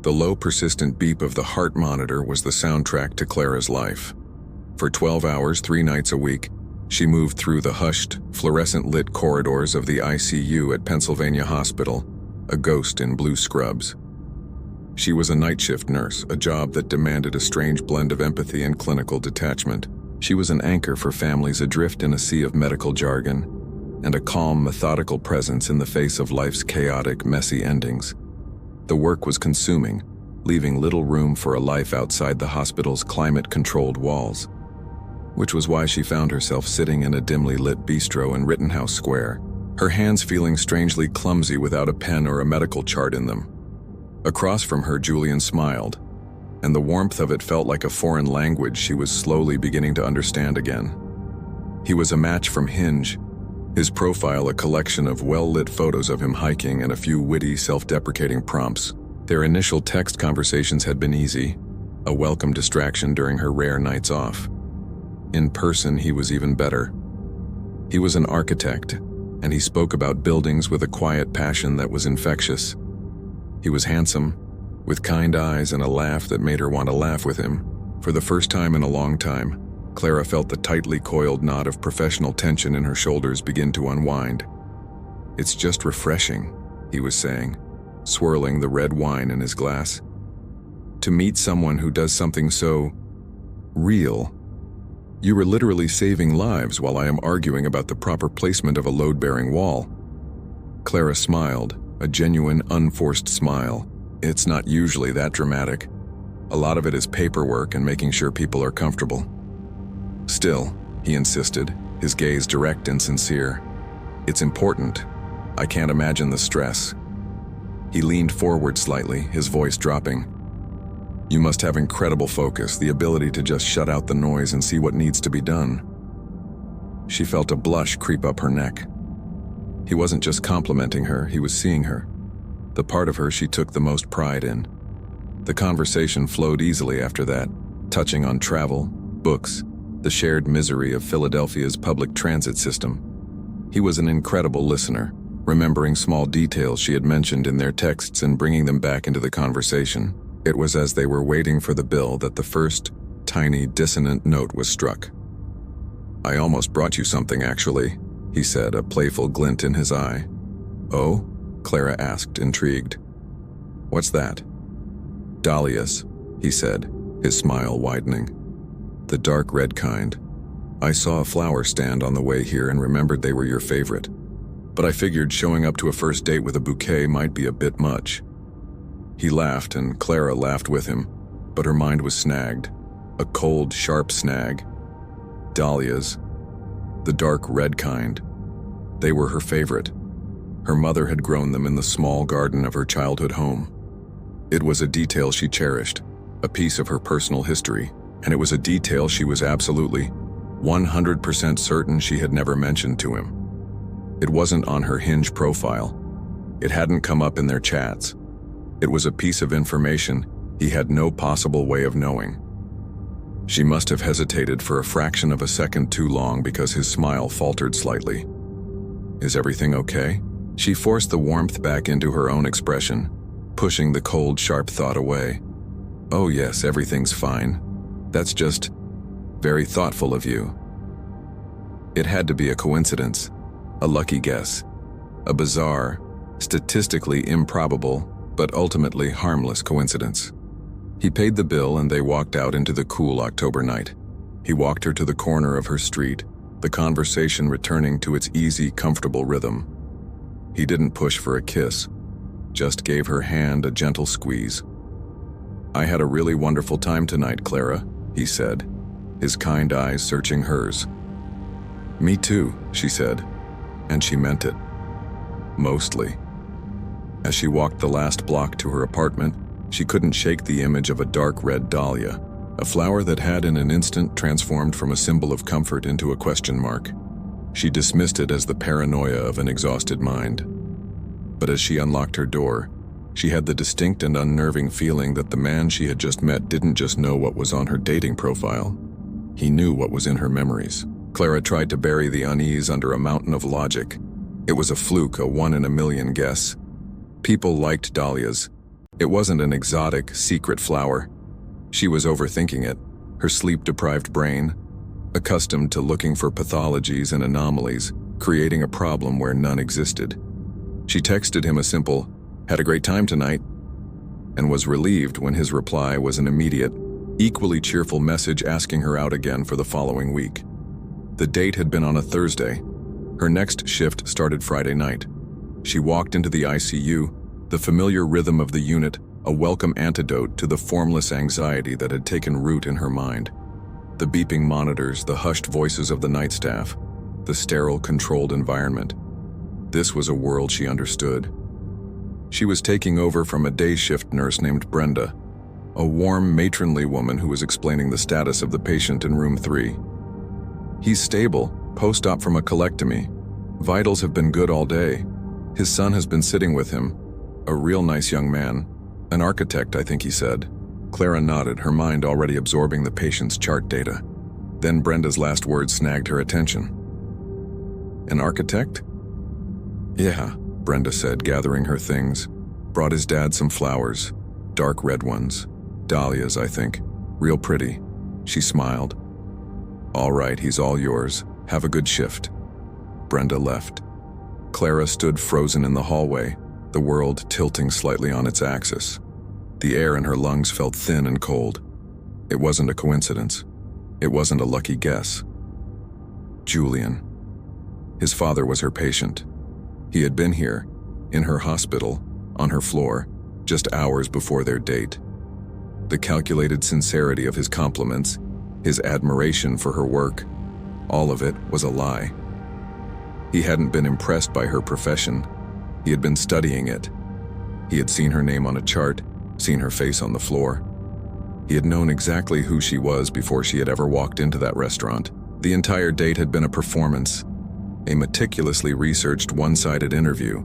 The low, persistent beep of the heart monitor was the soundtrack to Clara's life. For 12 hours, 3 nights a week, she moved through the hushed, fluorescent-lit corridors of the ICU at Pennsylvania Hospital, a ghost in blue scrubs. She was a night shift nurse, a job that demanded a strange blend of empathy and clinical detachment. She was an anchor for families adrift in a sea of medical jargon, and a calm, methodical presence in the face of life's chaotic, messy endings. The work was consuming, leaving little room for a life outside the hospital's climate-controlled walls, which was why she found herself sitting in a dimly lit bistro in Rittenhouse Square, her hands feeling strangely clumsy without a pen or a medical chart in them. Across from her, Julian smiled, and the warmth of it felt like a foreign language she was slowly beginning to understand again. He was a match from Hinge, his profile a collection of well-lit photos of him hiking and a few witty, self-deprecating prompts. Their initial text conversations had been easy, a welcome distraction during her rare nights off. In person, he was even better. He was an architect, and he spoke about buildings with a quiet passion that was infectious. He was handsome, with kind eyes and a laugh that made her want to laugh with him. For the first time in a long time, Clara felt the tightly coiled knot of professional tension in her shoulders begin to unwind. "It's just refreshing," he was saying, swirling the red wine in his glass. "To meet someone who does something so real. You were literally saving lives while I am arguing about the proper placement of a load-bearing wall." Clara smiled, a genuine, unforced smile. "It's not usually that dramatic. A lot of it is paperwork and making sure people are comfortable." "Still," he insisted, his gaze direct and sincere, "it's important. I can't imagine the stress." He leaned forward slightly, his voice dropping. "You must have incredible focus, the ability to just shut out the noise and see what needs to be done." She felt a blush creep up her neck. He wasn't just complimenting her, he was seeing her, the part of her she took the most pride in. The conversation flowed easily after that, touching on travel, books, the shared misery of Philadelphia's public transit system. He was an incredible listener, remembering small details she had mentioned in their texts and bringing them back into the conversation. It was as they were waiting for the bill that the first, tiny, dissonant note was struck. "I almost brought you something, actually," he said, a playful glint in his eye. "Oh?" Clara asked, intrigued. "What's that?" "Dahlias," he said, his smile widening. "The dark red kind. I saw a flower stand on the way here and remembered they were your favorite. But I figured showing up to a first date with a bouquet might be a bit much." He laughed, and Clara laughed with him, but her mind was snagged. A cold, sharp snag. Dahlias. The dark red kind. They were her favorite. Her mother had grown them in the small garden of her childhood home. It was a detail she cherished, a piece of her personal history, and it was a detail she was absolutely, 100% certain she had never mentioned to him. It wasn't on her Hinge profile. It hadn't come up in their chats. It was a piece of information he had no possible way of knowing. She must have hesitated for a fraction of a second too long because his smile faltered slightly. "Is everything okay?" She forced the warmth back into her own expression, pushing the cold, sharp thought away. "Oh yes, everything's fine. That's just very thoughtful of you." It had to be a coincidence, a lucky guess, a bizarre, statistically improbable, but ultimately harmless coincidence. He paid the bill and they walked out into the cool October night. He walked her to the corner of her street, the conversation returning to its easy, comfortable rhythm. He didn't push for a kiss, just gave her hand a gentle squeeze. "I had a really wonderful time tonight, Clara," he said, his kind eyes searching hers. "Me too," she said, and she meant it. Mostly. As she walked the last block to her apartment, she couldn't shake the image of a dark red dahlia, a flower that had in an instant transformed from a symbol of comfort into a question mark. She dismissed it as the paranoia of an exhausted mind. But as she unlocked her door, she had the distinct and unnerving feeling that the man she had just met didn't just know what was on her dating profile. He knew what was in her memories. Clara tried to bury the unease under a mountain of logic. It was a fluke, a 1 in a million guess. People liked dahlias. It wasn't an exotic, secret flower. She was overthinking it, her sleep-deprived brain, accustomed to looking for pathologies and anomalies, creating a problem where none existed. She texted him a simple, "Had a great time tonight," and was relieved when his reply was an immediate, equally cheerful message asking her out again for the following week. The date had been on a Thursday. Her next shift started Friday night. She walked into the ICU, the familiar rhythm of the unit, a welcome antidote to the formless anxiety that had taken root in her mind. The beeping monitors, the hushed voices of the night staff, the sterile, controlled environment. This was a world she understood. She was taking over from a day shift nurse named Brenda, a warm, matronly woman who was explaining the status of the patient in room 3. "He's stable, post-op from a colectomy. Vitals have been good all day. His son has been sitting with him. A real nice young man. An architect, I think he said." Clara nodded, her mind already absorbing the patient's chart data. Then Brenda's last words snagged her attention. "An architect?" "Yeah," Brenda said, gathering her things. "Brought his dad some flowers. Dark red ones. Dahlias, I think. Real pretty." She smiled. "All right, he's all yours. Have a good shift." Brenda left. Clara stood frozen in the hallway, the world tilting slightly on its axis. The air in her lungs felt thin and cold. It wasn't a coincidence. It wasn't a lucky guess. Julian. His father was her patient. He had been here, in her hospital, on her floor, just hours before their date. The calculated sincerity of his compliments, his admiration for her work, all of it was a lie. He hadn't been impressed by her profession. He had been studying it. He had seen her name on a chart, seen her face on the floor. He had known exactly who she was before she had ever walked into that restaurant. The entire date had been a performance, a meticulously researched one-sided interview.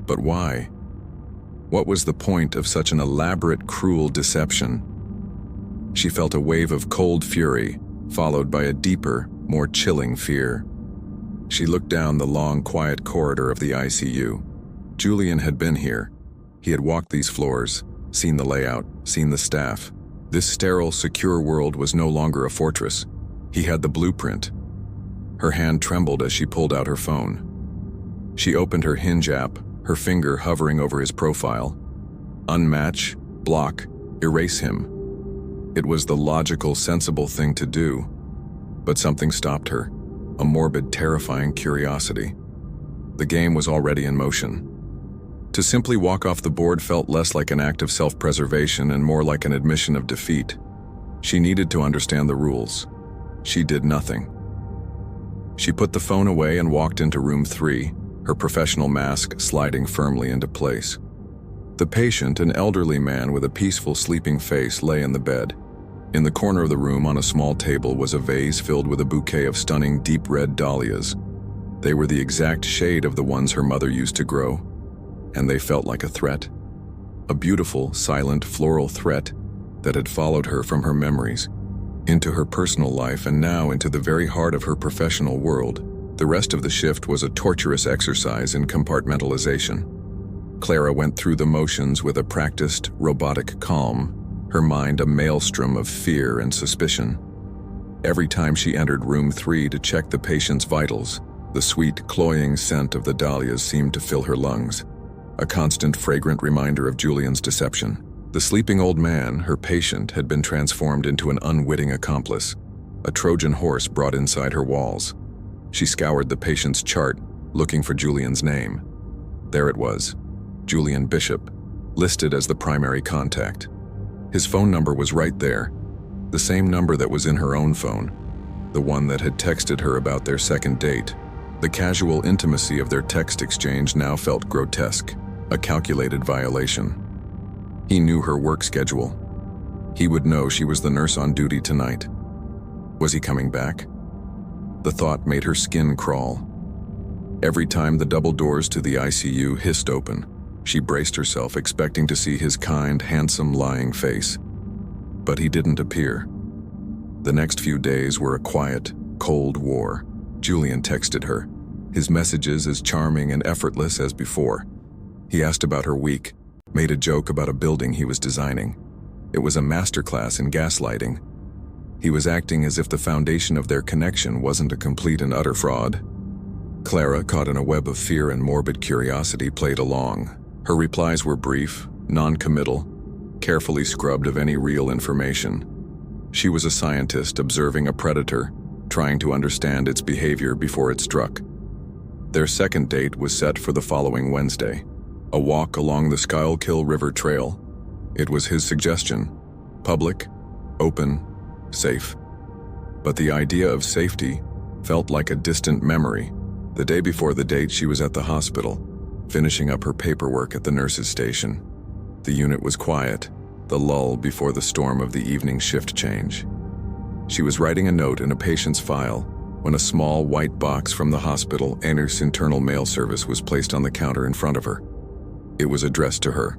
But why? What was the point of such an elaborate, cruel deception? She felt a wave of cold fury, followed by a deeper, more chilling fear. She looked down the long, quiet corridor of the ICU. Julian had been here. He had walked these floors, seen the layout, seen the staff. This sterile, secure world was no longer a fortress. He had the blueprint. Her hand trembled as she pulled out her phone. She opened her Hinge app, her finger hovering over his profile. Unmatch, block, erase him. It was the logical, sensible thing to do. But something stopped her, a morbid, terrifying curiosity. The game was already in motion. To simply walk off the board felt less like an act of self-preservation and more like an admission of defeat. She needed to understand the rules. She did nothing. She put the phone away and walked into room 3, her professional mask sliding firmly into place. The patient, an elderly man with a peaceful, sleeping face, lay in the bed. In the corner of the room on a small table was a vase filled with a bouquet of stunning deep red dahlias. They were the exact shade of the ones her mother used to grow, and they felt like a threat. A beautiful, silent, floral threat that had followed her from her memories, into her personal life, and now into the very heart of her professional world. The rest of the shift was a torturous exercise in compartmentalization. Clara went through the motions with a practiced, robotic calm, her mind a maelstrom of fear and suspicion. Every time she entered room 3 to check the patient's vitals, the sweet, cloying scent of the dahlias seemed to fill her lungs, a constant, fragrant reminder of Julian's deception. The sleeping old man, her patient, had been transformed into an unwitting accomplice, a Trojan horse brought inside her walls. She scoured the patient's chart, looking for Julian's name. There it was, Julian Bishop, listed as the primary contact. His phone number was right there, the same number that was in her own phone, the one that had texted her about their second date. The casual intimacy of their text exchange now felt grotesque, a calculated violation. He knew her work schedule. He would know she was the nurse on duty tonight. Was he coming back? The thought made her skin crawl. Every time the double doors to the ICU hissed open, she braced herself, expecting to see his kind, handsome, lying face. But he didn't appear. The next few days were a quiet, cold war. Julian texted her, his messages as charming and effortless as before. He asked about her week, made a joke about a building he was designing. It was a masterclass in gaslighting. He was acting as if the foundation of their connection wasn't a complete and utter fraud. Clara, caught in a web of fear and morbid curiosity, played along. Her replies were brief, non-committal, carefully scrubbed of any real information. She was a scientist observing a predator, trying to understand its behavior before it struck. Their second date was set for the following Wednesday, a walk along the Schuylkill River Trail. It was his suggestion: public, open, safe. But the idea of safety felt like a distant memory. The day before the date, she was at the hospital, finishing up her paperwork at the nurse's station. The unit was quiet, the lull before the storm of the evening shift change. She was writing a note in a patient's file when a small white box from the hospital nurse internal mail service was placed on the counter in front of her. It was addressed to her.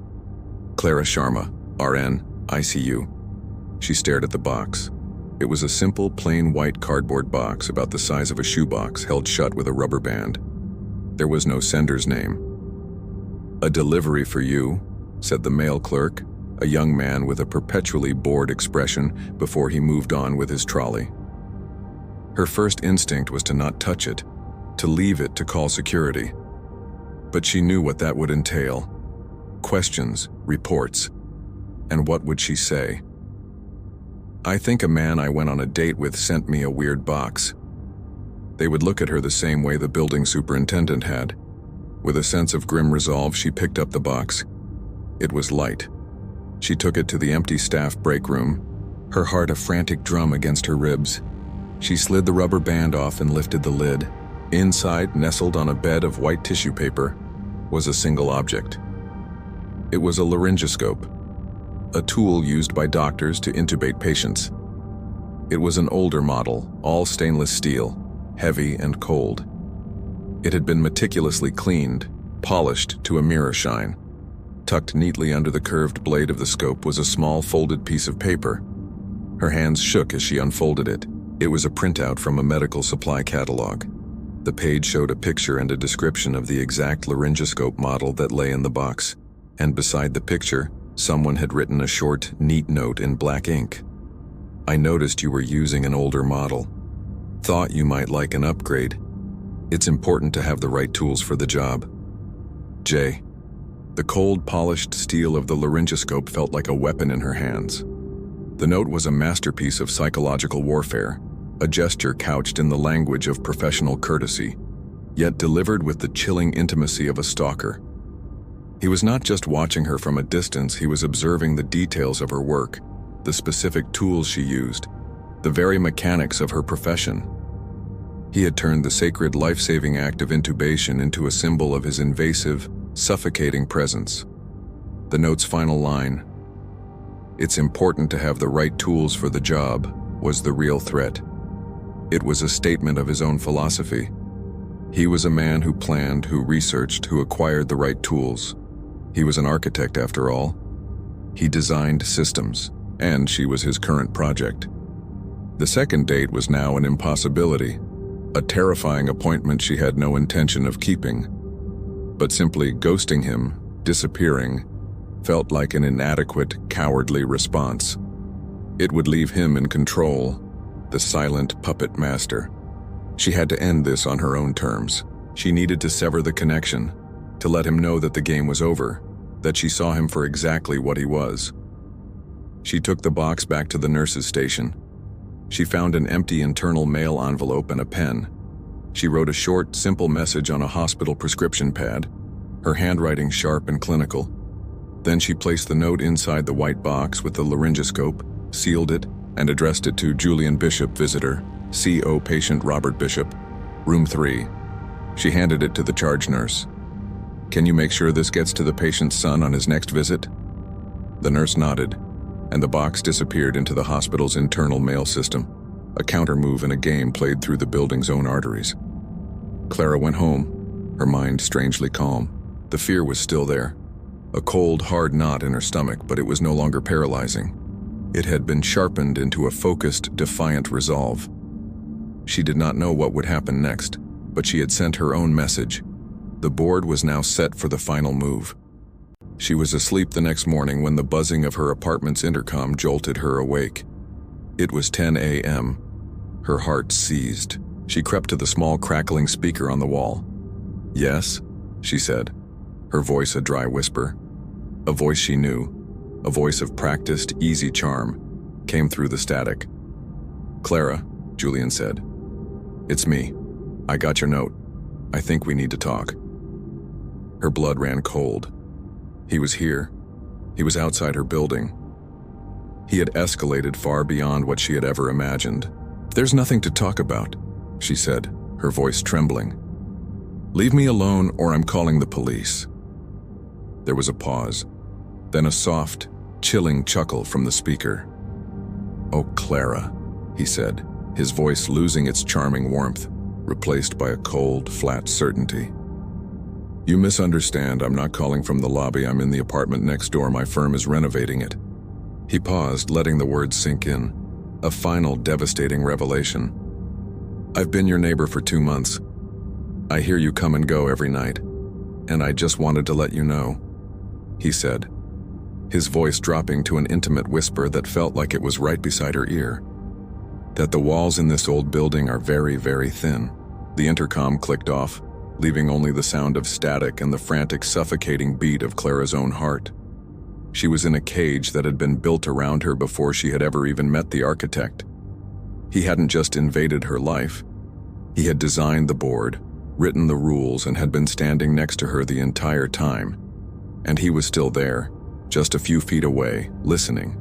Clara Sharma, RN, ICU. She stared at the box. It was a simple, plain white cardboard box about the size of a shoebox held shut with a rubber band. There was no sender's name. "A delivery for you," said the mail clerk, a young man with a perpetually bored expression, before he moved on with his trolley. Her first instinct was to not touch it, to leave it to call security. But she knew what that would entail. Questions, reports. And what would she say? "I think a man I went on a date with sent me a weird box." They would look at her the same way the building superintendent had. With a sense of grim resolve, she picked up the box. It was light. She took it to the empty staff break room, her heart a frantic drum against her ribs. She slid the rubber band off and lifted the lid. Inside, nestled on a bed of white tissue paper, was a single object. It was a laryngoscope, a tool used by doctors to intubate patients. It was an older model, all stainless steel, heavy and cold. It had been meticulously cleaned, polished to a mirror shine. Tucked neatly under the curved blade of the scope was a small folded piece of paper. Her hands shook as she unfolded it. It was a printout from a medical supply catalog. The page showed a picture and a description of the exact laryngoscope model that lay in the box, and beside the picture, someone had written a short, neat note in black ink. "I noticed you were using an older model. Thought you might like an upgrade. It's important to have the right tools for the job. J." The cold, polished steel of the laryngoscope felt like a weapon in her hands. The note was a masterpiece of psychological warfare, a gesture couched in the language of professional courtesy, yet delivered with the chilling intimacy of a stalker. He was not just watching her from a distance, he was observing the details of her work, the specific tools she used, the very mechanics of her profession. He had turned the sacred life-saving act of intubation into a symbol of his invasive, suffocating presence. The note's final line, "It's important to have the right tools for the job," was the real threat. It was a statement of his own philosophy. He was a man who planned, who researched, who acquired the right tools. He was an architect, after all. He designed systems, and she was his current project. The second date was now an impossibility, a terrifying appointment she had no intention of keeping. But simply ghosting him, disappearing, felt like an inadequate, cowardly response. It would leave him in control, the silent puppet master. She had to end this on her own terms. She needed to sever the connection, to let him know that the game was over, that she saw him for exactly what he was. She took the box back to the nurse's station. She found an empty internal mail envelope and a pen. She wrote a short, simple message on a hospital prescription pad, her handwriting sharp and clinical. Then she placed the note inside the white box with the laryngoscope, sealed it, and addressed it to Julian Bishop, visitor, CO patient Robert Bishop, room 3. She handed it to the charge nurse. "Can you make sure this gets to the patient's son on his next visit?" The nurse nodded, and the box disappeared into the hospital's internal mail system, a counter-move in a game played through the building's own arteries. Clara went home, her mind strangely calm. The fear was still there, a cold, hard knot in her stomach, but it was no longer paralyzing. It had been sharpened into a focused, defiant resolve. She did not know what would happen next, but she had sent her own message. The board was now set for the final move. She was asleep the next morning when the buzzing of her apartment's intercom jolted her awake. It was 10 a.m. Her heart seized. She crept to the small crackling speaker on the wall. "Yes," she said, her voice a dry whisper. A voice she knew, a voice of practiced, easy charm, came through the static. "Clara," Julian said. "It's me. I got your note. I think we need to talk." Her blood ran cold. He was here. He was outside her building. He had escalated far beyond what she had ever imagined. "There's nothing to talk about," she said, her voice trembling. "Leave me alone or I'm calling the police." There was a pause, then a soft, chilling chuckle from the speaker. "Oh, Clara," he said, his voice losing its charming warmth, replaced by a cold, flat certainty. "You misunderstand. I'm not calling from the lobby. I'm in the apartment next door. My firm is renovating it." He paused, letting the words sink in. A final, devastating revelation. "I've been your neighbor for 2 months. I hear you come and go every night, and I just wanted to let you know," he said, his voice dropping to an intimate whisper that felt like it was right beside her ear, "that the walls in this old building are very, very thin." The intercom clicked off, leaving only the sound of static and the frantic, suffocating beat of Clara's own heart. She was in a cage that had been built around her before she had ever even met the architect. He hadn't just invaded her life. He had designed the board, written the rules, and had been standing next to her the entire time. And he was still there, just a few feet away, listening.